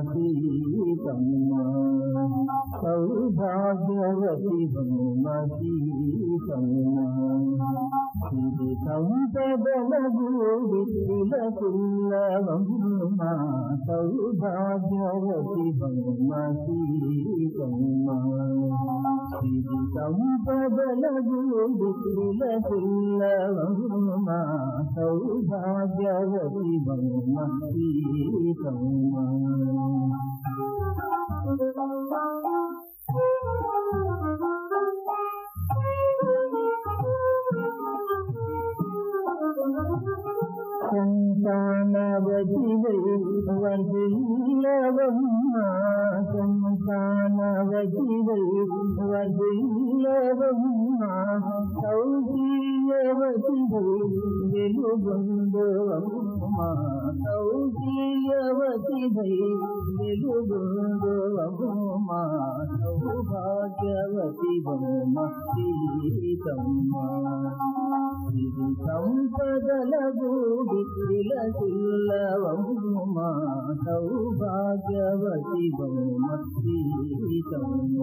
సీతమ్మ సౌభాగ్యవతి బొమ్మ సీతమ్మ ఇది సంపదల గూడి కులకుల్లవమ్మ సౌభాగ్యవతి బొమ్మ సీతమ్మ ఇది సంపదల గూడి కులకుల్లవమ్మ సౌభాగ్యవతి బొమ్మ సీతమ్మ సంతానవతివై వర్ధిల్లవమ్మ సంతానవతివై వర్ధిల్లవమ్మ సౌజీయవతివై వెలుగొందవమ్మ సౌజీయవతివై వెలుగొందవమ్మ సౌభాగ్యవతి బొమ్మ సీతమ్మ ఇది సంపదల గూడి కులకుల్లవమ్మ సౌభాగ్యవతి బొమ్మ సీతమ్మ